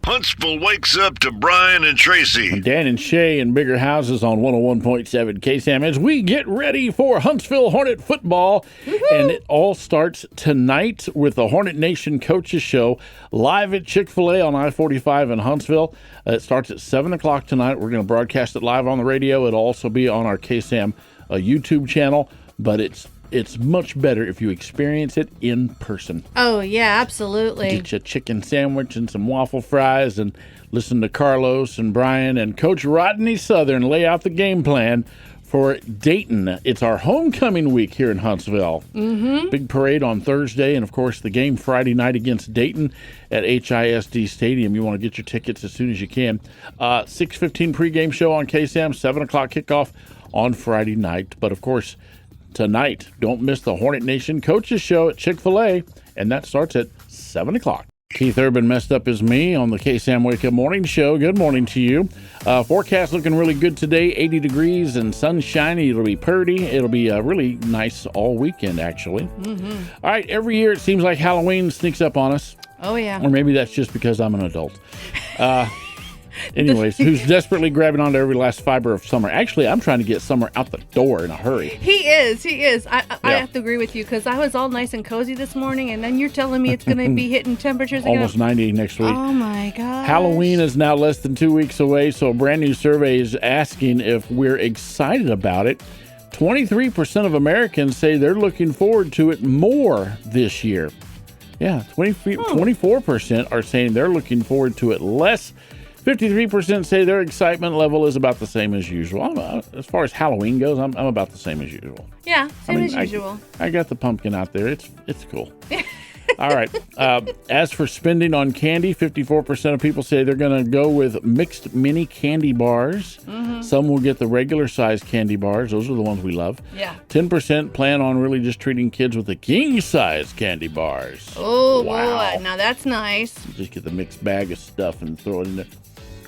Huntsville wakes up to Brian and Tracy. Dan and Shay in bigger houses on 101.7 KSAM as we get ready for Huntsville Hornet football. Woo-hoo! And it all starts tonight with the Hornet Nation Coaches Show live at Chick-fil-A on I-45 in Huntsville. It starts at 7 o'clock tonight. We're going to broadcast it live on the radio. It'll also be on our KSAM YouTube channel, but it's much better if you experience it in person. Oh, yeah, absolutely. Get you a chicken sandwich and some waffle fries and listen to Carlos and Brian and Coach Rodney Southern lay out the game plan for Dayton. It's our homecoming week here in Huntsville. Mm-hmm. Big parade on Thursday and, of course, the game Friday night against Dayton at HISD Stadium. You want to get your tickets as soon as you can. 6:15 pregame show on KSAM, 7 o'clock kickoff on Friday night. But, of course, tonight, don't miss the Hornet Nation Coaches Show at Chick-fil-A, and that starts at 7 o'clock. Keith Urban messed up as me on the KSAM Wake Up Morning Show. Good morning to you. Forecast looking really good today, 80 degrees and sunshiny. It'll be pretty. It'll be really nice all weekend, actually. Mm-hmm. All right, every year it seems like Halloween sneaks up on us. Oh, yeah. Or maybe that's just because I'm an adult. Anyways, who's desperately grabbing onto every last fiber of summer. Actually, I'm trying to get summer out the door in a hurry. He is. I have to agree with you because I was all nice and cozy this morning, and then you're telling me it's going to be hitting temperatures again. Almost 90 next week. Oh, my God. Halloween is now less than 2 weeks away, so a brand new survey is asking if we're excited about it. 23% of Americans say they're looking forward to it more this year. Yeah, 24% are saying they're looking forward to it less. 53% say their excitement level is about the same as usual. As far as Halloween goes, I'm about the same as usual. Yeah, same as usual. I got the pumpkin out there. It's cool. All right. As for spending on candy, 54% of people say they're going to go with mixed mini candy bars. Mm-hmm. Some will get the regular size candy bars. Those are the ones we love. Yeah. 10% plan on really just treating kids with the king size candy bars. Oh, wow. Boy. Now that's nice. Just get the mixed bag of stuff and throw it in there.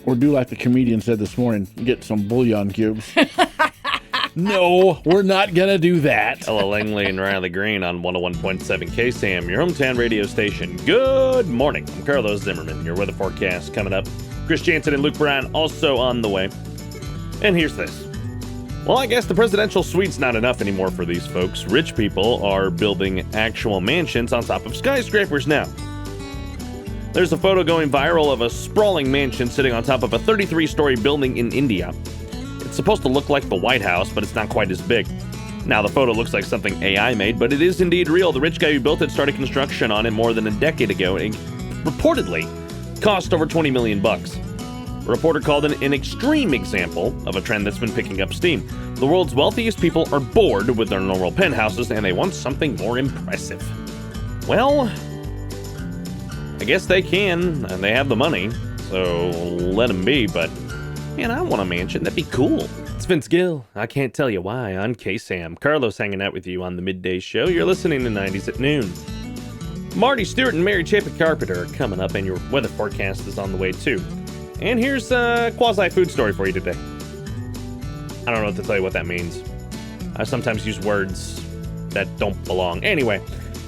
Or do like the comedian said this morning, get some bouillon cubes. No, we're not going to do that. Ella Langley and Riley Green on 101.7 KSAM, your hometown radio station. Good morning. I'm Carlos Zimmerman. Your weather forecast coming up. Chris Jansen and Luke Bryan also on the way. And here's this. Well, I guess the presidential suite's not enough anymore for these folks. Rich people are building actual mansions on top of skyscrapers now. There's a photo going viral of a sprawling mansion sitting on top of a 33-story building in India. It's supposed to look like the White House, but it's not quite as big. Now, the photo looks like something AI made, but it is indeed real. The rich guy who built it started construction on it more than a decade ago and reportedly cost over $20 million. A reporter called it an extreme example of a trend that's been picking up steam. The world's wealthiest people are bored with their normal penthouses, and they want something more impressive. Well, I guess they can, and they have the money, so let them be, but, man, I want a mansion. That'd be cool. It's Vince Gill. I can't tell you why on KSAM. Carlos hanging out with you on the midday show. You're listening to 90s at noon. Marty Stewart and Mary Chapin Carpenter are coming up, and your weather forecast is on the way, too. And here's a quasi-food story for you today. I don't know what to tell you what that means. I sometimes use words that don't belong. Anyway,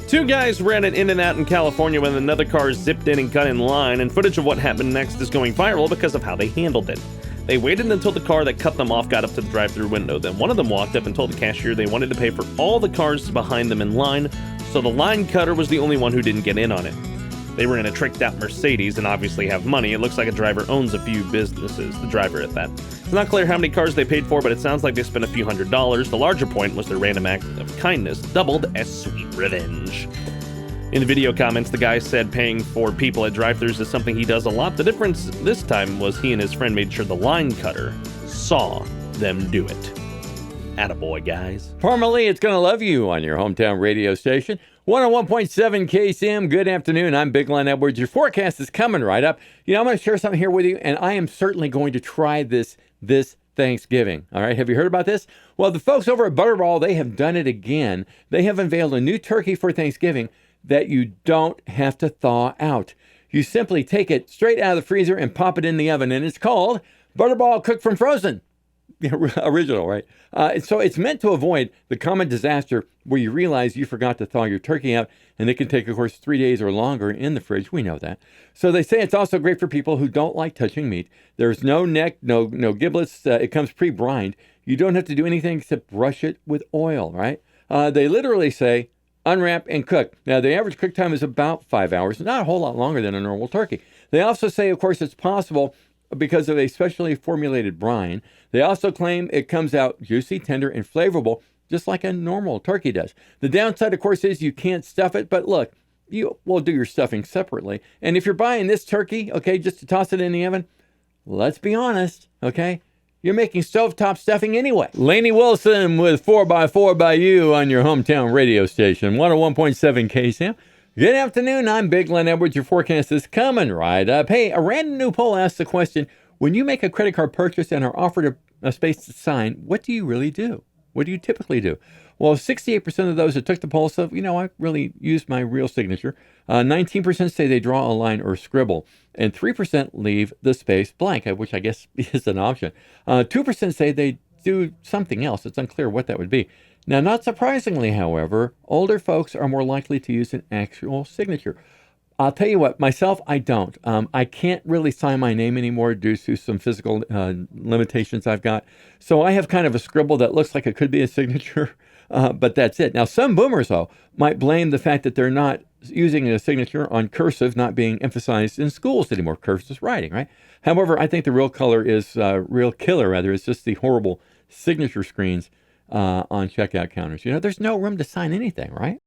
two guys ran an In-N-Out in California when another car zipped in and cut in line, and footage of what happened next is going viral because of how they handled it. They waited until the car that cut them off got up to the drive-thru window. Then one of them walked up and told the cashier they wanted to pay for all the cars behind them in line, so the line cutter was the only one who didn't get in on it. They were in a tricked-out Mercedes and obviously have money. It looks like a driver owns a few businesses, the driver at that. It's not clear how many cars they paid for, but it sounds like they spent a few $100s. The larger point was their random act of kindness, doubled as sweet revenge. In the video comments, the guy said paying for people at drive-thrus is something he does a lot. The difference this time was he and his friend made sure the line cutter saw them do it. Attaboy, guys. Formerly, it's Gonna Love You on your hometown radio station. 101.7 KSAM. Good afternoon. I'm Big Len Edwards. Your forecast is coming right up. You know, I'm going to share something here with you, and I am certainly going to try this Thanksgiving. All right. Have you heard about this? Well, the folks over at Butterball, they have done it again. They have unveiled a new turkey for Thanksgiving that you don't have to thaw out. You simply take it straight out of the freezer and pop it in the oven, and it's called Butterball Cooked from Frozen. original, right? So it's meant to avoid the common disaster where you realize you forgot to thaw your turkey out, and it can take, of course, 3 days or longer in the fridge. We know that. So they say it's also great for people who don't like touching meat. There's no neck, no giblets. It comes pre-brined. You don't have to do anything except brush it with oil, right? They literally say unwrap and cook. Now, the average cook time is about 5 hours, not a whole lot longer than a normal turkey. They also say, of course, it's possible because of a specially formulated brine. They also claim it comes out juicy, tender, and flavorful, just like a normal turkey does. The downside, of course, is you can't stuff it, but look, you will do your stuffing separately. And if you're buying this turkey, okay, just to toss it in the oven, let's be honest, okay, you're making stovetop stuffing anyway. Lainey Wilson with 4x4 by You on your hometown radio station, 101.7 KSAM. Good afternoon. I'm Big Glenn Edwards. Your forecast is coming right up. Hey, a random new poll asks the question, when you make a credit card purchase and are offered a space to sign, what do you really do? What do you typically do? Well, 68% of those that took the poll said, I really used my real signature. 19% say they draw a line or scribble. And 3% leave the space blank, which I guess is an option. 2% say they do something else. It's unclear what that would be. Now, not surprisingly, however, older folks are more likely to use an actual signature. I'll tell you what, myself, I don't. I can't really sign my name anymore due to some physical limitations I've got. So I have kind of a scribble that looks like it could be a signature, but that's it. Now, some boomers, though, might blame the fact that they're not using a signature on cursive not being emphasized in schools anymore. Cursive writing, right? However, I think the real killer is just the horrible signature screens on checkout counters. There's no room to sign anything, right?